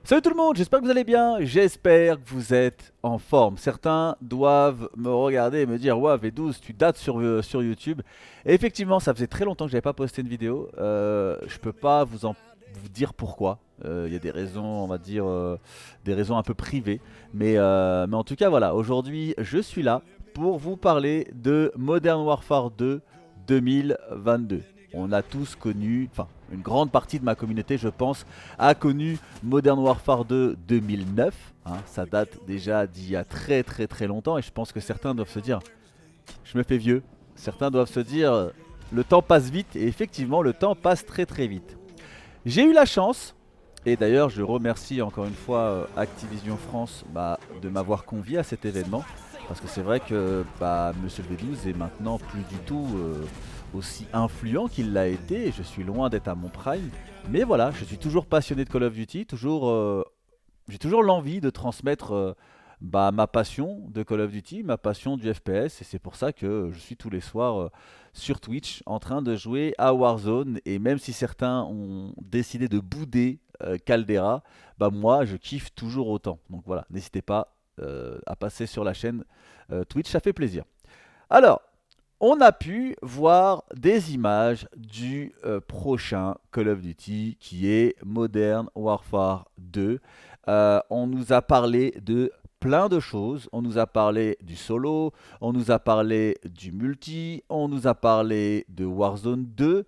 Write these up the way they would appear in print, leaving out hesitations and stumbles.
Salut tout le monde, j'espère que vous allez bien, j'espère que vous êtes en forme. Certains doivent me regarder et me dire «Ouah V12, tu dates sur YouTube». Et effectivement, ça faisait très longtemps que j'avais pas posté une vidéo. Je peux pas vous dire pourquoi. Il y a des raisons, on va dire, des raisons un peu privées. Mais en tout cas, voilà, aujourd'hui, je suis là pour vous parler de Modern Warfare 2 2022. On a tous connu, enfin, une grande partie de ma communauté, je pense, a connu Modern Warfare 2 2009. Ça date déjà d'il y a très très très longtemps et je pense que certains doivent se dire, je me fais vieux. Certains doivent se dire, le temps passe vite et effectivement le temps passe très très vite. J'ai eu la chance, et d'ailleurs je remercie encore une fois Activision France de m'avoir convié à cet événement. Parce que c'est vrai que Monsieur le V12 est maintenant plus du tout aussi influent qu'il l'a été. Et je suis loin d'être à mon prime. Mais voilà, je suis toujours passionné de Call of Duty. J'ai toujours l'envie de transmettre ma passion de Call of Duty, ma passion du FPS. Et c'est pour ça que je suis tous les soirs sur Twitch en train de jouer à Warzone. Et même si certains ont décidé de bouder Caldera, moi je kiffe toujours autant. Donc voilà, n'hésitez pas à passer sur la chaîne Twitch, ça fait plaisir. Alors, on a pu voir des images du prochain Call of Duty qui est Modern Warfare 2. On nous a parlé de plein de choses. On nous a parlé du solo, on nous a parlé du multi, on nous a parlé de Warzone 2.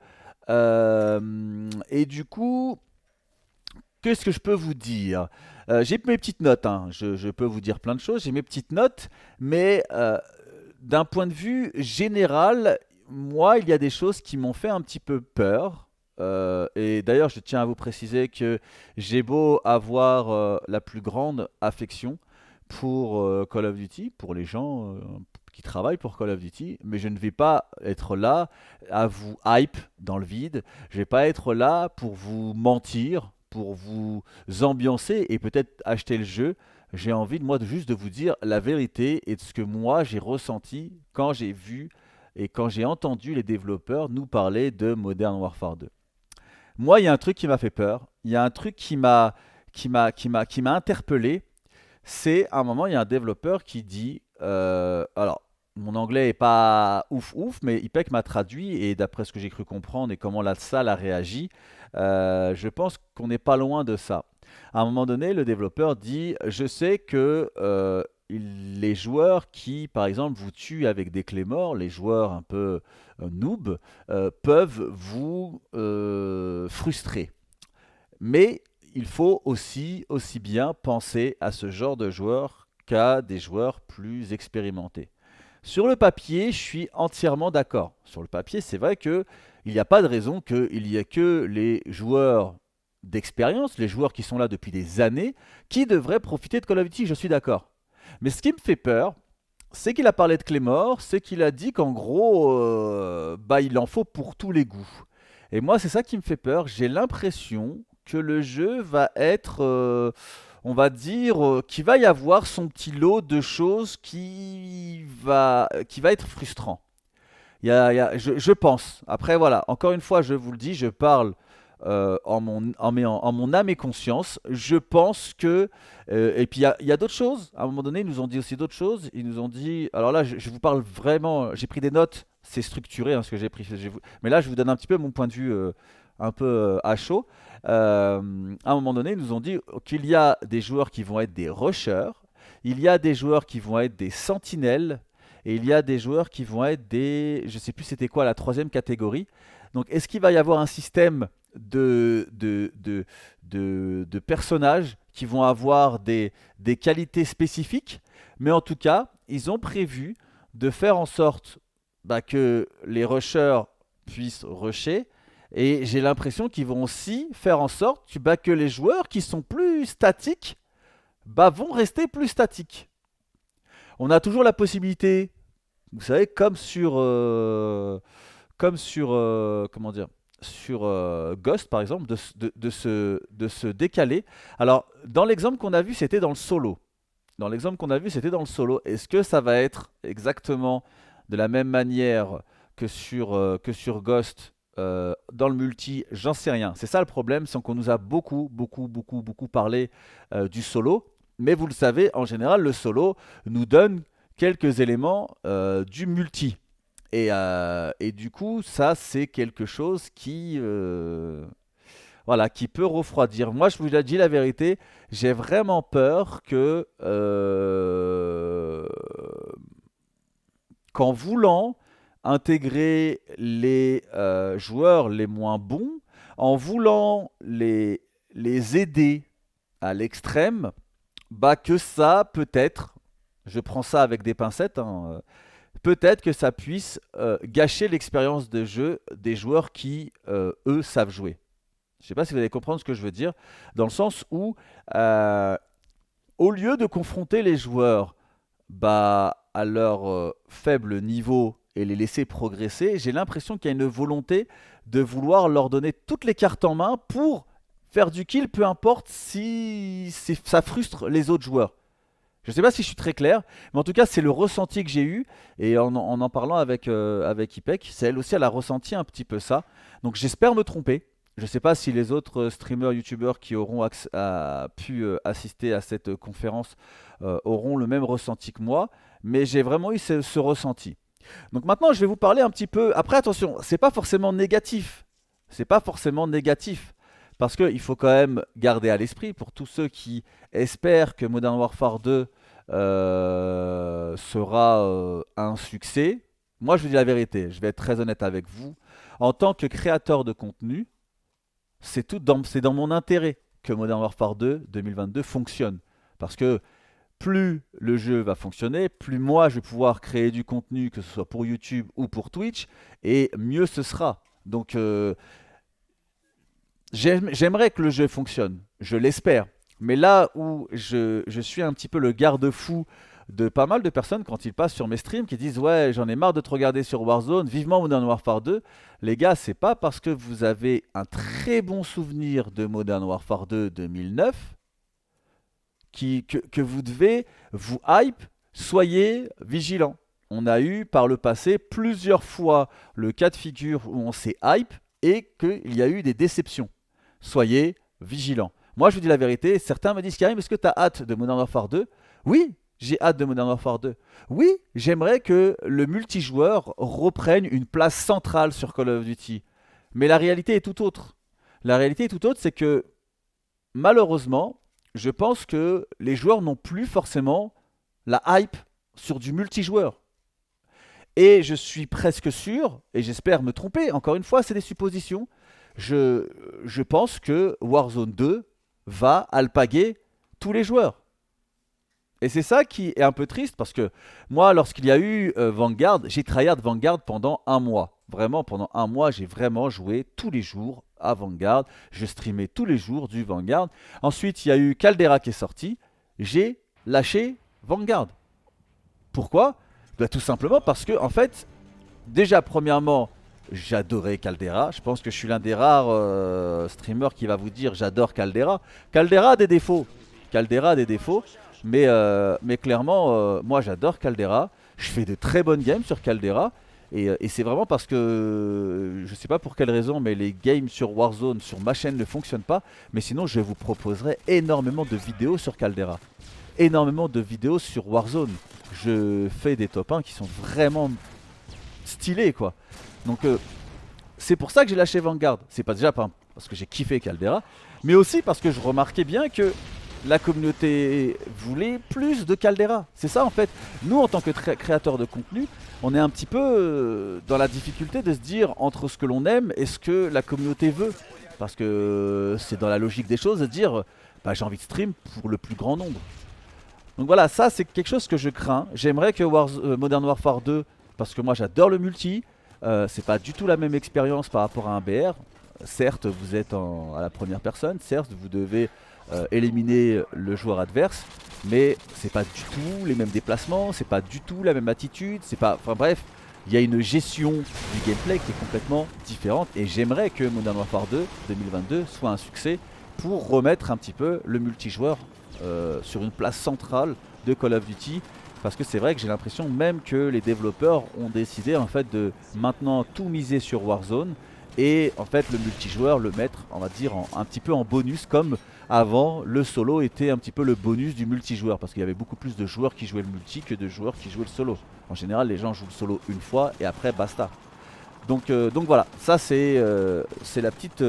Et du coup, qu'est-ce que je peux vous dire? J'ai mes petites notes, hein. Je peux vous dire plein de choses. J'ai mes petites notes, mais d'un point de vue général, moi, il y a des choses qui m'ont fait un petit peu peur. Et d'ailleurs, je tiens à vous préciser que j'ai beau avoir la plus grande affection pour Call of Duty, pour les gens qui travaillent pour Call of Duty, mais je ne vais pas être là à vous hype dans le vide. Je vais pas être là pour vous mentir, pour vous ambiancer et peut-être acheter le jeu. J'ai envie de moi juste de vous dire la vérité et de ce que moi j'ai ressenti quand j'ai vu et quand j'ai entendu les développeurs nous parler de Modern Warfare 2. Moi, il y a un truc qui m'a fait peur. Il y a un truc qui m'a interpellé. C'est à un moment, il y a un développeur qui dit, alors, mon anglais est pas ouf ouf, mais IPEC m'a traduit et d'après ce que j'ai cru comprendre et comment la salle a réagi, je pense qu'on n'est pas loin de ça. À un moment donné, le développeur dit, je sais que les joueurs qui, par exemple, vous tuent avec des clés morts, les joueurs un peu noob, peuvent vous frustrer. Mais il faut aussi bien penser à ce genre de joueurs qu'à des joueurs plus expérimentés. Sur le papier, je suis entièrement d'accord. Sur le papier, c'est vrai que il n'y a pas de raison qu'il n'y ait que les joueurs d'expérience, les joueurs qui sont là depuis des années, qui devraient profiter de Call of Duty, je suis d'accord. Mais ce qui me fait peur, c'est qu'il a parlé de Claymore, c'est qu'il a dit qu'en gros, il en faut pour tous les goûts. Et moi, c'est ça qui me fait peur. J'ai l'impression que le jeu va être, on va dire, qu'il va y avoir son petit lot de choses qui va être frustrant. Je pense. Après, voilà, encore une fois, je vous le dis, je parle en mon âme et conscience. Je pense que. Et puis, il y a d'autres choses. À un moment donné, ils nous ont dit aussi d'autres choses. Ils nous ont dit. Alors là, je vous parle vraiment. J'ai pris des notes. C'est structuré, hein, ce que j'ai pris. Mais là, je vous donne un petit peu mon point de vue un peu à chaud. À un moment donné, ils nous ont dit qu'il y a des joueurs qui vont être des rushers. Il y a des joueurs qui vont être des sentinelles. Et il y a des joueurs qui vont être des. Je sais plus c'était quoi la troisième catégorie. Donc est-ce qu'il va y avoir un système de personnages qui vont avoir des qualités spécifiques? Mais en tout cas, ils ont prévu de faire en sorte que les rushers puissent rusher. Et j'ai l'impression qu'ils vont aussi faire en sorte que les joueurs qui sont plus statiques vont rester plus statiques. On a toujours la possibilité, vous savez, comment dire, sur Ghost par exemple, de se décaler. Alors, dans l'exemple qu'on a vu, c'était dans le solo. Dans l'exemple qu'on a vu, c'était dans le solo. Est-ce que ça va être exactement de la même manière que sur Ghost dans le multi, j'en sais rien. C'est ça le problème, c'est qu'on nous a beaucoup parlé du solo. Mais vous le savez, en général, le solo nous donne quelques éléments du multi. Et du coup, ça, c'est quelque chose voilà, qui peut refroidir. Moi, je vous dis la vérité, j'ai vraiment peur que qu'en voulant intégrer les joueurs les moins bons, en voulant les aider à l'extrême, bah que ça peut-être, je prends ça avec des pincettes, hein, peut-être que ça puisse gâcher l'expérience de jeu des joueurs qui, eux, savent jouer. Je ne sais pas si vous allez comprendre ce que je veux dire, dans le sens où, au lieu de confronter les joueurs bah, à leur faible niveau et les laisser progresser, j'ai l'impression qu'il y a une volonté de vouloir leur donner toutes les cartes en main pour faire du kill, peu importe si ça frustre les autres joueurs. Je ne sais pas si je suis très clair, mais en tout cas, c'est le ressenti que j'ai eu. Et en parlant avec Ipek, c'est elle aussi, elle a ressenti un petit peu ça. Donc j'espère me tromper. Je ne sais pas si les autres streamers, youtubeurs qui auront pu assister à cette conférence auront le même ressenti que moi. Mais j'ai vraiment eu ce ressenti. Donc maintenant, je vais vous parler un petit peu. Après, attention, c'est pas forcément négatif. C'est pas forcément négatif. Parce qu'il faut quand même garder à l'esprit, pour tous ceux qui espèrent que Modern Warfare 2 sera un succès. Moi, je vous dis la vérité, je vais être très honnête avec vous. En tant que créateur de contenu, c'est dans mon intérêt que Modern Warfare 2 2022 fonctionne. Parce que plus le jeu va fonctionner, plus moi je vais pouvoir créer du contenu, que ce soit pour YouTube ou pour Twitch, et mieux ce sera. Donc j'aimerais que le jeu fonctionne, je l'espère. Mais là où je suis un petit peu le garde-fou de pas mal de personnes quand ils passent sur mes streams qui disent ouais, j'en ai marre de te regarder sur Warzone, vivement Modern Warfare 2. Les gars, c'est pas parce que vous avez un très bon souvenir de Modern Warfare 2 2009 que vous devez vous hype. Soyez vigilants. On a eu par le passé plusieurs fois le cas de figure où on s'est hype et qu'il y a eu des déceptions. Soyez vigilants. Moi, je vous dis la vérité. Certains me disent Karim, est-ce que tu as hâte de Modern Warfare 2? Oui, j'ai hâte de Modern Warfare 2. Oui, j'aimerais que le multijoueur reprenne une place centrale sur Call of Duty. Mais la réalité est tout autre. La réalité est tout autre, c'est que malheureusement, je pense que les joueurs n'ont plus forcément la hype sur du multijoueur. Et je suis presque sûr, et j'espère me tromper, encore une fois, c'est des suppositions, je pense que Warzone 2 va alpaguer tous les joueurs. Et c'est ça qui est un peu triste parce que moi, lorsqu'il y a eu Vanguard, j'ai tryhard Vanguard pendant un mois. Vraiment, pendant un mois, j'ai vraiment joué tous les jours à Vanguard. Je streamais tous les jours du Vanguard. Ensuite, il y a eu Caldera qui est sorti. J'ai lâché Vanguard. Pourquoi? Bah, tout simplement parce que, en fait, déjà, premièrement, j'adorais Caldera. Je pense que je suis l'un des rares streamers qui va vous dire j'adore Caldera. Caldera a des défauts. Caldera a des défauts. Mais clairement, moi j'adore Caldera. Je fais de très bonnes games sur Caldera. Et c'est vraiment parce que je sais pas pour quelle raison, mais les games sur Warzone sur ma chaîne ne fonctionnent pas. Mais sinon, je vous proposerai énormément de vidéos sur Caldera. Énormément de vidéos sur Warzone. Je fais des top 1 qui sont vraiment stylés, quoi. Donc, c'est pour ça que j'ai lâché Vanguard. C'est pas déjà pas parce que j'ai kiffé Caldera, mais aussi parce que je remarquais bien que la communauté voulait plus de Caldera. C'est ça en fait. Nous en tant que créateurs de contenu, on est un petit peu dans la difficulté de se dire entre ce que l'on aime et ce que la communauté veut. Parce que c'est dans la logique des choses de dire bah, j'ai envie de stream pour le plus grand nombre. Donc voilà, ça c'est quelque chose que je crains. J'aimerais que Modern Warfare 2, parce que moi j'adore le multi, c'est pas du tout la même expérience par rapport à un BR. Certes, vous êtes à la première personne, certes, vous devez éliminer le joueur adverse, mais c'est pas du tout les mêmes déplacements, c'est pas du tout la même attitude, c'est pas. Enfin bref, il y a une gestion du gameplay qui est complètement différente et j'aimerais que Modern Warfare 2 2022 soit un succès pour remettre un petit peu le multijoueur sur une place centrale de Call of Duty. Parce que c'est vrai que j'ai l'impression même que les développeurs ont décidé en fait de maintenant tout miser sur Warzone et en fait le multijoueur le mettre, on va dire, un petit peu en bonus, comme avant le solo était un petit peu le bonus du multijoueur, parce qu'il y avait beaucoup plus de joueurs qui jouaient le multi que de joueurs qui jouaient le solo. En général, les gens jouent le solo une fois et après basta. Donc voilà, ça c'est la petite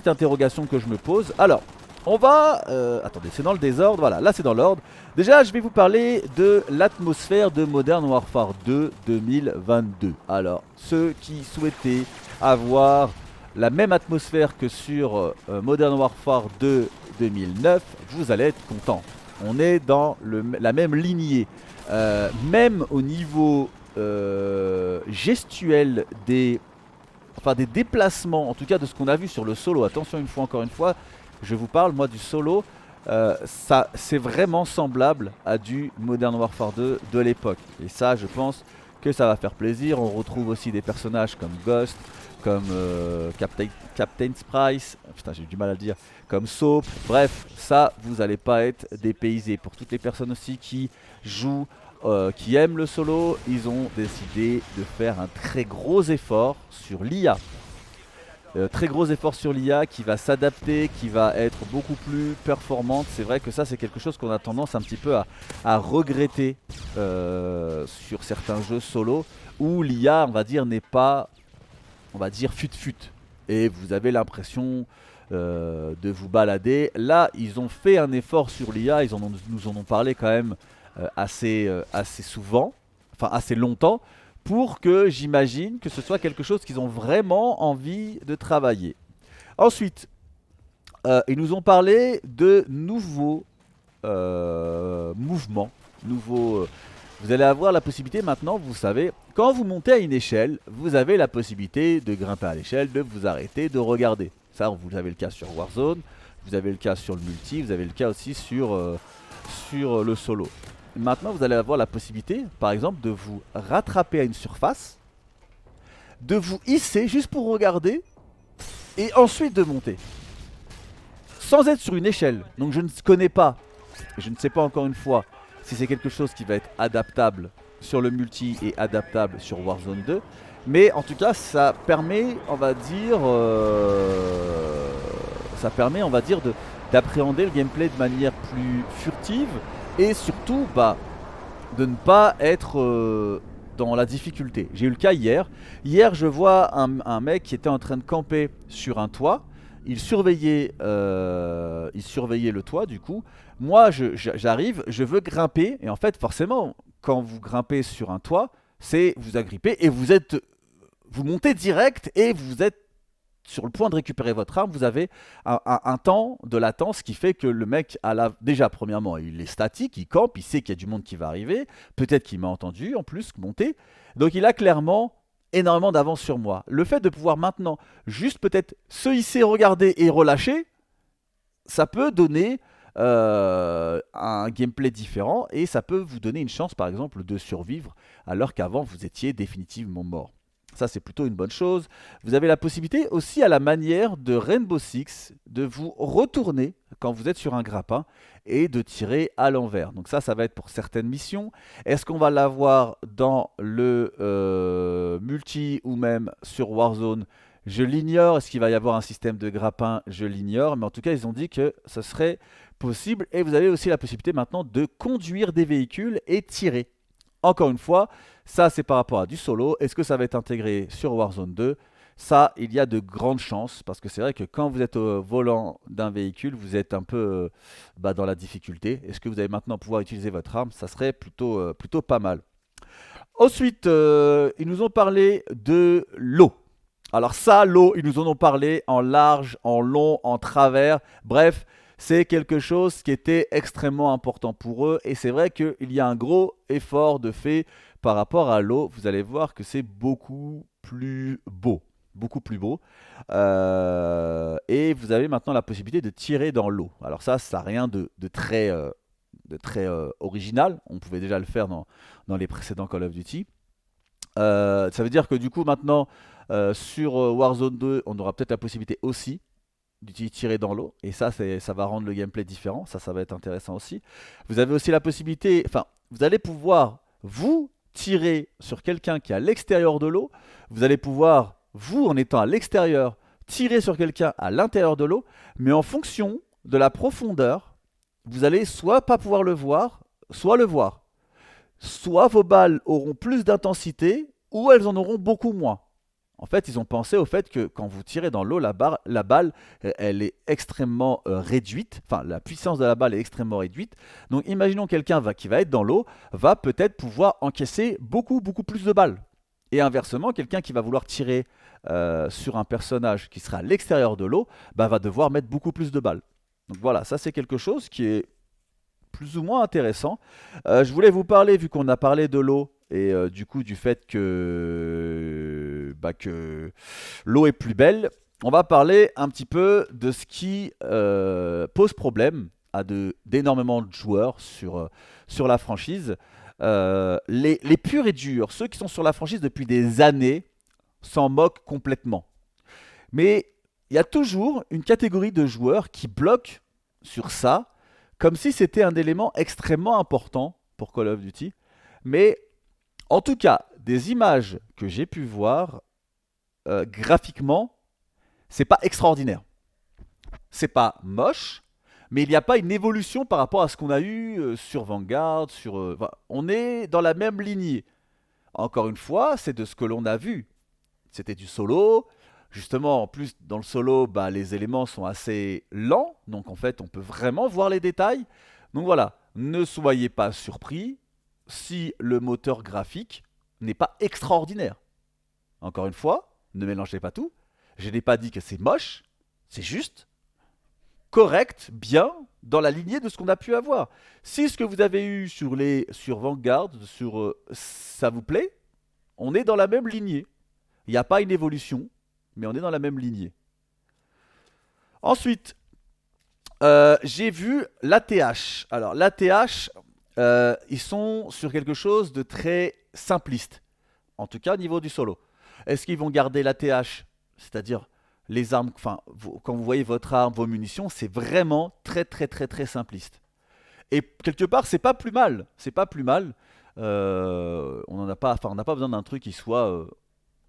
interrogation que je me pose. Alors, on va... attendez, c'est dans le désordre, voilà, là c'est dans l'ordre. Déjà, je vais vous parler de l'atmosphère de Modern Warfare 2 2022. Alors, ceux qui souhaitaient avoir la même atmosphère que sur Modern Warfare 2 2009, vous allez être contents. On est dans la même lignée. Même au niveau gestuel des déplacements, en tout cas de ce qu'on a vu sur le solo. Attention, encore une fois, je vous parle moi du solo. Ça, c'est vraiment semblable à du Modern Warfare 2 de l'époque. Et ça, je pense que ça va faire plaisir. On retrouve aussi des personnages comme Ghost, comme Captain Price, putain j'ai eu du mal à le dire, comme Soap. Bref, ça, vous n'allez pas être dépaysé. Pour toutes les personnes aussi qui jouent, qui aiment le solo, ils ont décidé de faire un très gros effort sur l'IA. Très gros effort sur l'IA qui va s'adapter, qui va être beaucoup plus performante. C'est vrai que ça c'est quelque chose qu'on a tendance un petit peu à regretter sur certains jeux solo où l'IA, on va dire, n'est pas, on va dire, fut-fut. Et vous avez l'impression de vous balader. Là, ils ont fait un effort sur l'IA, nous en ont parlé quand même assez souvent, enfin assez longtemps, pour que j'imagine que ce soit quelque chose qu'ils ont vraiment envie de travailler. Ensuite, ils nous ont parlé de nouveaux mouvements, vous allez avoir la possibilité maintenant, vous savez, quand vous montez à une échelle, vous avez la possibilité de grimper à l'échelle, de vous arrêter, de regarder. Ça, vous avez le cas sur Warzone, vous avez le cas sur le multi, vous avez le cas aussi sur le solo. Maintenant, vous allez avoir la possibilité, par exemple, de vous rattraper à une surface, de vous hisser juste pour regarder, et ensuite de monter. Sans être sur une échelle. Donc je ne connais pas, je ne sais pas encore une fois, si c'est quelque chose qui va être adaptable sur le multi et adaptable sur Warzone 2. Mais en tout cas, ça permet, on va dire, d'appréhender le gameplay de manière plus furtive et surtout, de ne pas être dans la difficulté. J'ai eu le cas hier. Hier, je vois un mec qui était en train de camper sur un toit. Il surveillait le toit du coup. Moi, j'arrive, je veux grimper. Et en fait, forcément, quand vous grimpez sur un toit, c'est vous agrippez et vous montez direct et vous êtes sur le point de récupérer votre arme. Vous avez un temps de latence qui fait que le mec déjà premièrement il est statique, il campe, il sait qu'il y a du monde qui va arriver, peut-être qu'il m'a entendu en plus monter, donc il a clairement énormément d'avance sur moi. Le fait de pouvoir maintenant juste peut-être se hisser, regarder et relâcher, ça peut donner un gameplay différent et ça peut vous donner une chance par exemple de survivre alors qu'avant vous étiez définitivement mort. Ça, c'est plutôt une bonne chose. Vous avez la possibilité aussi, à la manière de Rainbow Six, de vous retourner quand vous êtes sur un grappin et de tirer à l'envers. Donc ça va être pour certaines missions. Est-ce qu'on va l'avoir dans le multi ou même sur Warzone? Je l'ignore. Est-ce qu'il va y avoir un système de grappin? Je l'ignore. Mais en tout cas, ils ont dit que ce serait possible. Et vous avez aussi la possibilité maintenant de conduire des véhicules et tirer. Encore une fois, ça c'est par rapport à du solo. Est-ce que ça va être intégré sur Warzone 2? Ça, il y a de grandes chances parce que c'est vrai que quand vous êtes au volant d'un véhicule, vous êtes un peu dans la difficulté. Est-ce que vous allez maintenant pouvoir utiliser votre arme? Ça serait plutôt pas mal. Ensuite, ils nous ont parlé de l'eau. Alors ça, l'eau, ils nous en ont parlé en large, en long, en travers. Bref, c'est quelque chose qui était extrêmement important pour eux. Et c'est vrai qu'il y a un gros effort de fait par rapport à l'eau. Vous allez voir que c'est beaucoup plus beau. Beaucoup plus beau. Et vous avez maintenant la possibilité de tirer dans l'eau. Alors ça n'a rien de très original. On pouvait déjà le faire dans les précédents Call of Duty. Ça veut dire que du coup maintenant sur Warzone 2 on aura peut-être la possibilité aussi d'utiliser tirer dans l'eau et ça va rendre le gameplay différent, ça va être intéressant aussi. Vous avez aussi la possibilité, enfin vous allez pouvoir vous tirer sur quelqu'un qui est à l'extérieur de l'eau, vous allez pouvoir vous, en étant à l'extérieur, tirer sur quelqu'un à l'intérieur de l'eau, mais en fonction de la profondeur, vous allez soit pas pouvoir le voir, soit le voir. Soit vos balles auront plus d'intensité, ou elles en auront beaucoup moins. En fait, ils ont pensé au fait que quand vous tirez dans l'eau, la balle, elle est extrêmement réduite. Enfin, la puissance de la balle est extrêmement réduite. Donc, imaginons quelqu'un qui va être dans l'eau, va peut-être pouvoir encaisser beaucoup, beaucoup plus de balles. Et inversement, quelqu'un qui va vouloir tirer sur un personnage qui sera à l'extérieur de l'eau, bah, va devoir mettre beaucoup plus de balles. Donc voilà, ça c'est quelque chose qui est plus ou moins intéressant. Je voulais vous parler, vu qu'on a parlé de l'eau, et du coup du fait que l'eau est plus belle, on va parler un petit peu de ce qui pose problème à d'énormément de joueurs sur la franchise. Les purs et durs, ceux qui sont sur la franchise depuis des années, s'en moquent complètement. Mais il y a toujours une catégorie de joueurs qui bloquent sur ça, comme si c'était un élément extrêmement important pour Call of Duty. Mais en tout cas, des images que j'ai pu voir, graphiquement, c'est pas extraordinaire. C'est pas moche, mais il n'y a pas une évolution par rapport à ce qu'on a eu sur Vanguard. On est dans la même lignée. Encore une fois, c'est de ce que l'on a vu. C'était du solo. Justement, en plus, dans le solo, bah, les éléments sont assez lents. Donc, en fait, on peut vraiment voir les détails. Donc, voilà. Ne soyez pas surpris si le moteur graphique n'est pas extraordinaire. Encore une fois, ne mélangez pas tout. Je n'ai pas dit que c'est moche. C'est juste correct, bien, dans la lignée de ce qu'on a pu avoir. Si ce que vous avez eu sur Vanguard, ça vous plaît, on est dans la même lignée. Il n'y a pas une évolution, mais on est dans la même lignée. Ensuite, j'ai vu l'ATH. Alors, l'ATH, ils sont sur quelque chose de très simpliste. En tout cas, au niveau du solo. Est-ce qu'ils vont garder l'ATH, c'est-à-dire les armes, enfin, quand vous voyez votre arme, vos munitions, c'est vraiment très très très très simpliste. Et quelque part, c'est pas plus mal. C'est pas plus mal. On n'a pas, enfin, on n'a pas besoin d'un truc qui soit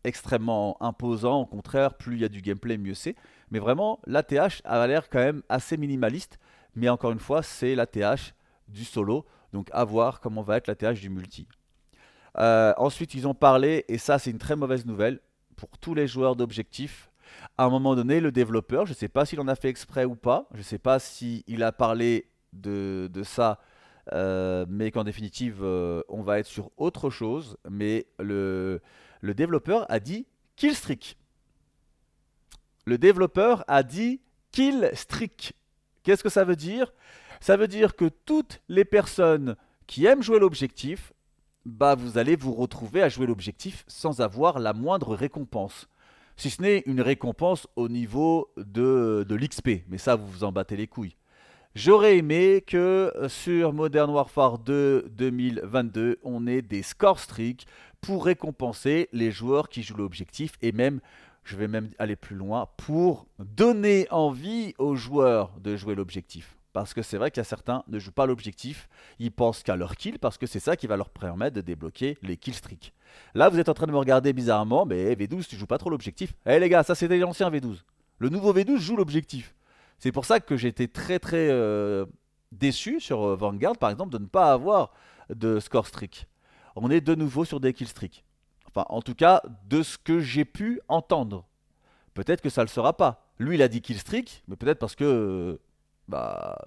extrêmement imposant. Au contraire, plus il y a du gameplay, mieux c'est. Mais vraiment, l'ATH a l'air quand même assez minimaliste. Mais encore une fois, c'est l'ATH du solo. Donc à voir comment va être l'ATH du multi. Ensuite, ils ont parlé, et ça c'est une très mauvaise nouvelle pour tous les joueurs d'objectifs. À un moment donné, le développeur, je ne sais pas s'il en a fait exprès ou pas, je ne sais pas s'il a parlé de ça, mais qu'en définitive, on va être sur autre chose. Mais le développeur a dit kill streak. Le développeur a dit kill streak. Qu'est-ce que ça veut dire? Ça veut dire que toutes les personnes qui aiment jouer l'objectif, bah vous allez vous retrouver à jouer l'objectif sans avoir la moindre récompense. Si ce n'est une récompense au niveau de l'XP, mais ça vous vous en battez les couilles. J'aurais aimé que sur Modern Warfare 2 2022, on ait des score streaks pour récompenser les joueurs qui jouent l'objectif et même, je vais même aller plus loin, pour donner envie aux joueurs de jouer l'objectif. Parce que c'est vrai qu'il y a certains ne jouent pas l'objectif, ils pensent qu'à leur kill parce que c'est ça qui va leur permettre de débloquer les kill streaks. Là, vous êtes en train de me regarder bizarrement, mais V12, tu joues pas trop l'objectif. Eh les gars, ça c'était l'ancien V12. Le nouveau V12 joue l'objectif. C'est pour ça que j'étais très très déçu sur Vanguard, par exemple, de ne pas avoir de score streak. On est de nouveau sur des kill streaks. Enfin, en tout cas, de ce que j'ai pu entendre. Peut-être que ça ne le sera pas. Lui, il a dit kill streak, mais peut-être parce que bah,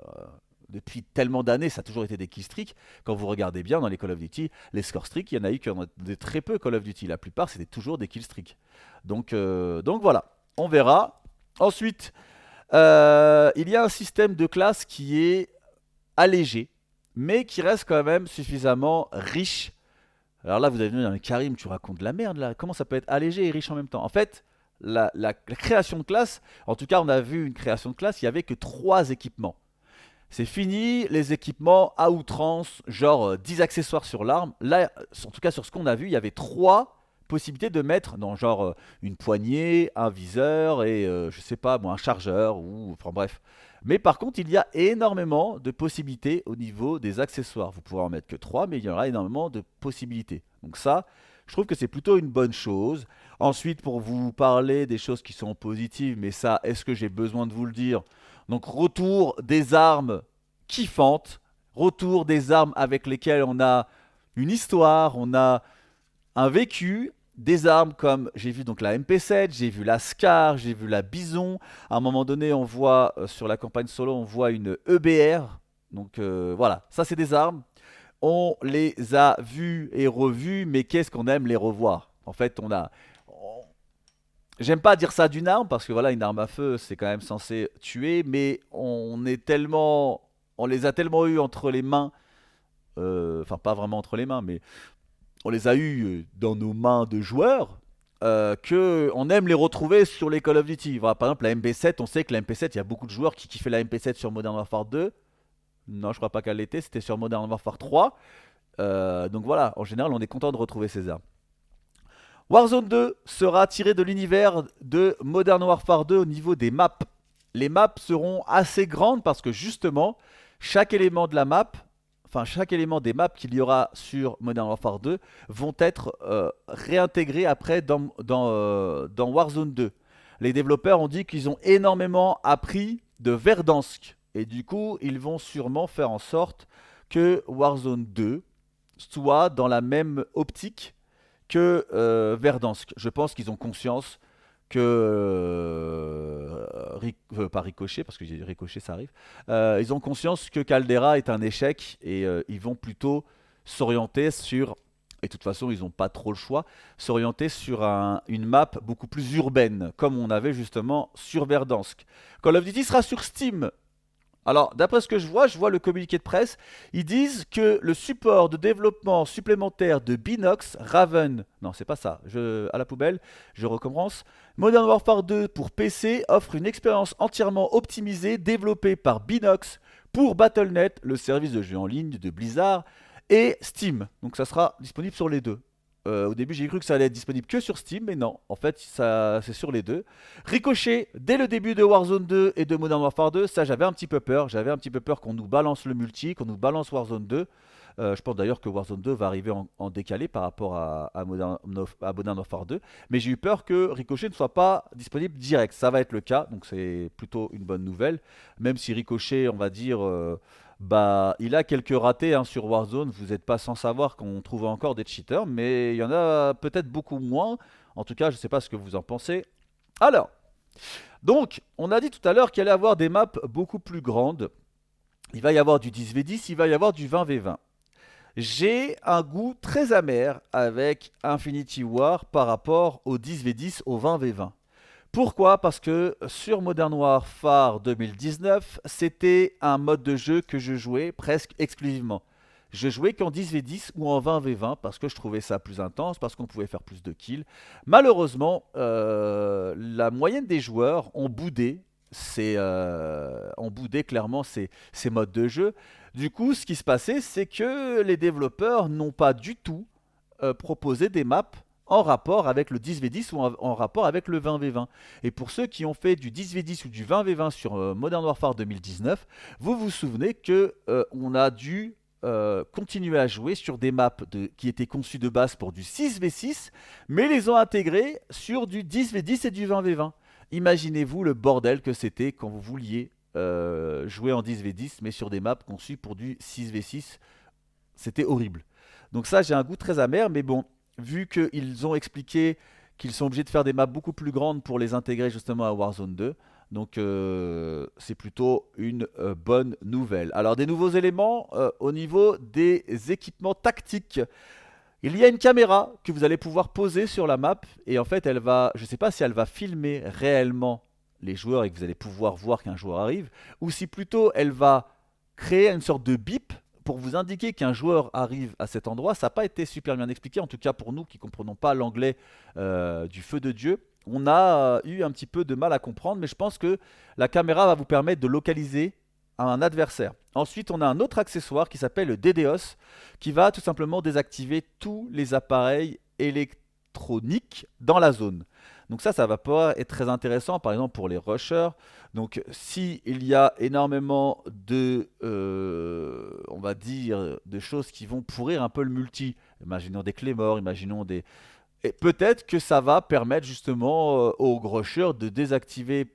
depuis tellement d'années, ça a toujours été des kill streaks. Quand vous regardez bien dans les Call of Duty, les score streaks, il y en a eu qui en ont des très peu Call of Duty. La plupart, c'était toujours des kill streaks. Donc voilà, on verra. Ensuite, il y a un système de classe qui est allégé, mais qui reste quand même suffisamment riche. Alors là, vous avez vu, Karim, tu racontes de la merde là. Comment ça peut être allégé et riche en même temps? En fait, la création de classe, en tout cas, on a vu une création de classe, il n'y avait que 3 équipements. C'est fini, les équipements à outrance, genre 10 accessoires sur l'arme. Là, en tout cas, sur ce qu'on a vu, il y avait 3 possibilités de mettre dans genre une poignée, un viseur et je sais pas, moi, un chargeur ou enfin bref. Mais par contre, il y a énormément de possibilités au niveau des accessoires. Vous pourrez en mettre que 3, mais il y aura énormément de possibilités. Donc ça, Je trouve que c'est plutôt une bonne chose. Ensuite, pour vous parler des choses qui sont positives, mais ça, est-ce que j'ai besoin de vous le dire? Donc, retour des armes kiffantes, retour des armes avec lesquelles on a une histoire, on a un vécu, des armes comme j'ai vu donc la MP7, j'ai vu la Scar, j'ai vu la Bison. À un moment donné, on voit sur la campagne solo, on voit une EBR. Donc voilà, ça c'est des armes. On les a vues et revues, mais qu'est-ce qu'on aime les revoir? En fait, j'aime pas dire ça d'une arme parce que voilà, une arme à feu, c'est quand même censé tuer, mais on les a tellement eu entre les mains, enfin pas vraiment entre les mains, mais on les a eus dans nos mains de joueurs, que on aime les retrouver sur les Call of Duty. Voilà, par exemple, la MP7, on sait que la MP7, il y a beaucoup de joueurs qui kiffaient la MP7 sur Modern Warfare 2. Non, je crois pas qu'elle l'était, c'était sur Modern Warfare 3. Donc voilà, en général, on est content de retrouver ces armes. Warzone 2 sera tiré de l'univers de Modern Warfare 2 au niveau des maps. Les maps seront assez grandes parce que justement, chaque élément de la map, enfin chaque élément des maps qu'il y aura sur Modern Warfare 2 vont être réintégrés après dans Warzone 2. Les développeurs ont dit qu'ils ont énormément appris de Verdansk. Et du coup, ils vont sûrement faire en sorte que Warzone 2 soit dans la même optique que Verdansk. Je pense qu'ils ont conscience que pas Ricochet, parce que j'ai Ricochet, ça arrive. Ils ont conscience que Caldera est un échec et ils vont plutôt s'orienter sur, et de toute façon ils n'ont pas trop le choix, s'orienter sur une map beaucoup plus urbaine, comme on avait justement sur Verdansk. Call of Duty sera sur Steam. Alors, d'après ce que je vois le communiqué de presse, ils disent que le support de développement supplémentaire de Binox, Raven, non c'est pas ça, à la poubelle, je recommence. Modern Warfare 2 pour PC offre une expérience entièrement optimisée développée par Binox pour Battle.net, le service de jeu en ligne de Blizzard, et Steam. Donc ça sera disponible sur les deux. Au début, j'ai cru que ça allait être disponible que sur Steam, mais non, en fait, ça, c'est sur les deux. Ricochet, dès le début de Warzone 2 et de Modern Warfare 2, ça j'avais un petit peu peur. J'avais un petit peu peur qu'on nous balance le multi, qu'on nous balance Warzone 2. Je pense d'ailleurs que Warzone 2 va arriver en décalé par rapport à Modern Warfare 2. Mais j'ai eu peur que Ricochet ne soit pas disponible direct. Ça va être le cas, donc c'est plutôt une bonne nouvelle. Même si Ricochet, on va dire, bah, il a quelques ratés hein, sur Warzone. Vous n'êtes pas sans savoir qu'on trouve encore des cheaters, mais il y en a peut-être beaucoup moins. En tout cas, je ne sais pas ce que vous en pensez. Alors, donc, on a dit tout à l'heure qu'il allait y avoir des maps beaucoup plus grandes. Il va y avoir du 10v10, il va y avoir du 20v20. J'ai un goût très amer avec Infinity War par rapport au 10v10, au 20v20. Pourquoi? Parce que sur Modern Warfare 2019, c'était un mode de jeu que je jouais presque exclusivement. Je jouais qu'en 10v10 ou en 20v20 parce que je trouvais ça plus intense, parce qu'on pouvait faire plus de kills. Malheureusement, la moyenne des joueurs ont boudé clairement ces modes de jeu. Du coup, ce qui se passait, c'est que les développeurs n'ont pas du tout proposé des maps en rapport avec le 10v10 ou en rapport avec le 20v20. Et pour ceux qui ont fait du 10v10 ou du 20v20 sur Modern Warfare 2019, vous vous souvenez que on a dû continuer à jouer sur des maps qui étaient conçues de base pour du 6v6, mais les ont intégrés sur du 10v10 et du 20v20. Imaginez-vous le bordel que c'était quand vous vouliez jouer en 10v10, mais sur des maps conçues pour du 6v6. C'était horrible. Donc ça, j'ai un goût très amer, mais bon, vu qu'ils ont expliqué qu'ils sont obligés de faire des maps beaucoup plus grandes pour les intégrer justement à Warzone 2, donc c'est plutôt une bonne nouvelle. Alors des nouveaux éléments au niveau des équipements tactiques. Il y a une caméra que vous allez pouvoir poser sur la map et en fait elle va, je ne sais pas si elle va filmer réellement les joueurs et que vous allez pouvoir voir qu'un joueur arrive, ou si plutôt elle va créer une sorte de bip pour vous indiquer qu'un joueur arrive à cet endroit. Ça n'a pas été super bien expliqué, en tout cas pour nous qui ne comprenons pas l'anglais du feu de Dieu. On a eu un petit peu de mal à comprendre, mais je pense que la caméra va vous permettre de localiser un adversaire. Ensuite, on a un autre accessoire qui s'appelle le DDoS, qui va tout simplement désactiver tous les appareils électroniques dans la zone. Donc ça va pouvoir être très intéressant, par exemple pour les rushers. Donc si il y a énormément de, on va dire, de choses qui vont pourrir un peu le multi. Imaginons des claymores, imaginons des... Et peut-être que ça va permettre justement aux rushers de désactiver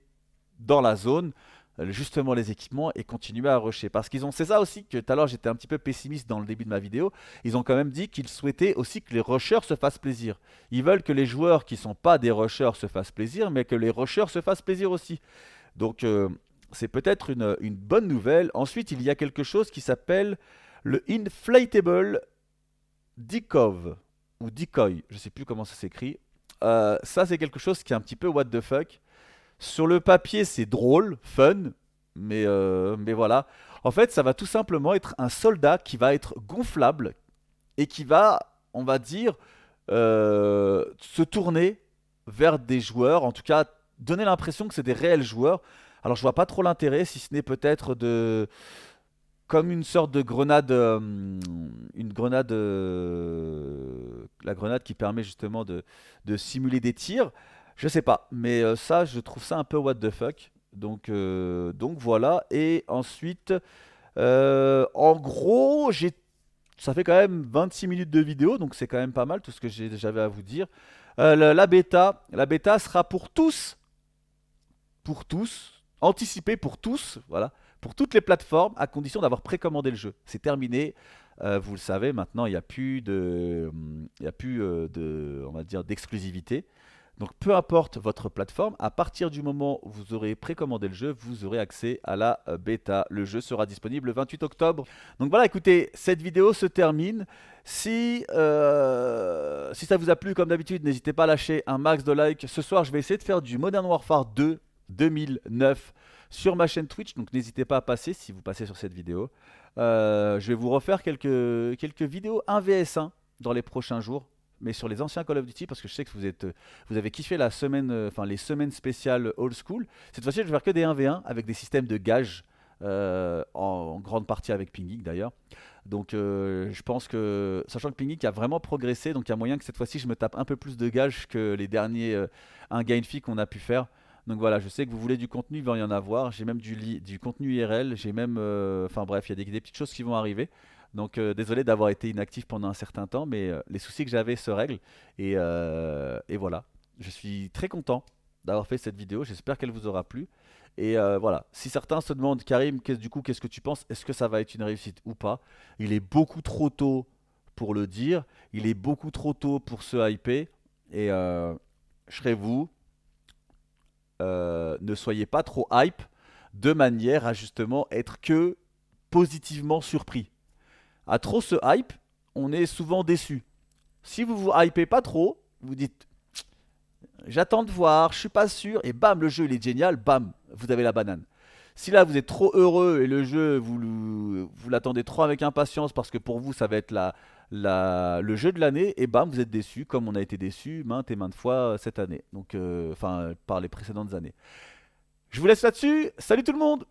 dans la zone justement les équipements et continuer à rusher. Parce qu'ils ont, c'est ça aussi que tout à l'heure j'étais un petit peu pessimiste dans le début de ma vidéo, ils ont quand même dit qu'ils souhaitaient aussi que les rushers se fassent plaisir. Ils veulent que les joueurs qui sont pas des rushers se fassent plaisir, mais que les rushers se fassent plaisir aussi. Donc c'est peut-être une bonne nouvelle. Ensuite, il y a quelque chose qui s'appelle le Inflatable Decoy, ou Decoy, je sais plus comment ça s'écrit. Ça, c'est quelque chose qui est un petit peu what the fuck. Sur le papier, c'est drôle, fun, mais voilà. En fait, ça va tout simplement être un soldat qui va être gonflable et qui va, on va dire, se tourner vers des joueurs, en tout cas, donner l'impression que c'est des réels joueurs. Alors, je vois pas trop l'intérêt, si ce n'est peut-être de comme une sorte de grenade, une grenade, la grenade qui permet justement de simuler des tirs. Je sais pas, mais ça, je trouve ça un peu what the fuck. Donc voilà. Et ensuite, en gros, ça fait quand même 26 minutes de vidéo, donc c'est quand même pas mal tout ce que j'avais à vous dire. La bêta sera pour tous, anticipé pour tous, voilà, pour toutes les plateformes, à condition d'avoir précommandé le jeu. C'est terminé, vous le savez, maintenant il n'y a plus on va dire, d'exclusivité. Donc peu importe votre plateforme, à partir du moment où vous aurez précommandé le jeu, vous aurez accès à la bêta. Le jeu sera disponible le 28 octobre. Donc voilà, écoutez, cette vidéo se termine. Si ça vous a plu, comme d'habitude, n'hésitez pas à lâcher un max de likes. Ce soir, je vais essayer de faire du Modern Warfare 2 2009 sur ma chaîne Twitch. Donc n'hésitez pas à passer si vous passez sur cette vidéo. Je vais vous refaire quelques vidéos 1vs1 dans les prochains jours, mais sur les anciens Call of Duty, parce que je sais que vous avez kiffé la semaine, enfin les semaines spéciales old school. Cette fois-ci, je vais faire que des 1v1 avec des systèmes de gages, en grande partie avec Pingig d'ailleurs. Donc je pense que, sachant que Pingig a vraiment progressé, donc il y a moyen que cette fois-ci je me tape un peu plus de gages que les derniers 1 Gainfi qu'on a pu faire. Donc voilà, je sais que vous voulez du contenu, il va y en avoir. J'ai même du contenu IRL, j'ai même, enfin bref, il y a des petites choses qui vont arriver. Donc désolé d'avoir été inactif pendant un certain temps, mais les soucis que j'avais se règlent. Et voilà, je suis très content d'avoir fait cette vidéo, j'espère qu'elle vous aura plu. Et voilà, si certains se demandent, Karim, du coup, qu'est-ce que tu penses? Est-ce que ça va être une réussite ou pas? Il est beaucoup trop tôt pour le dire, il est beaucoup trop tôt pour se hyper. Et je serai vous, ne soyez pas trop hype, de manière à justement être que positivement surpris. À trop se hype, on est souvent déçu. Si vous vous hypez pas trop, vous dites j'attends de voir, je suis pas sûr, et bam, le jeu il est génial, bam, vous avez la banane. Si là vous êtes trop heureux et le jeu vous l'attendez trop avec impatience parce que pour vous ça va être le jeu de l'année, et bam, vous êtes déçu comme on a été déçu maintes et maintes fois cette année. Donc, enfin, par les précédentes années. Je vous laisse là-dessus, salut tout le monde!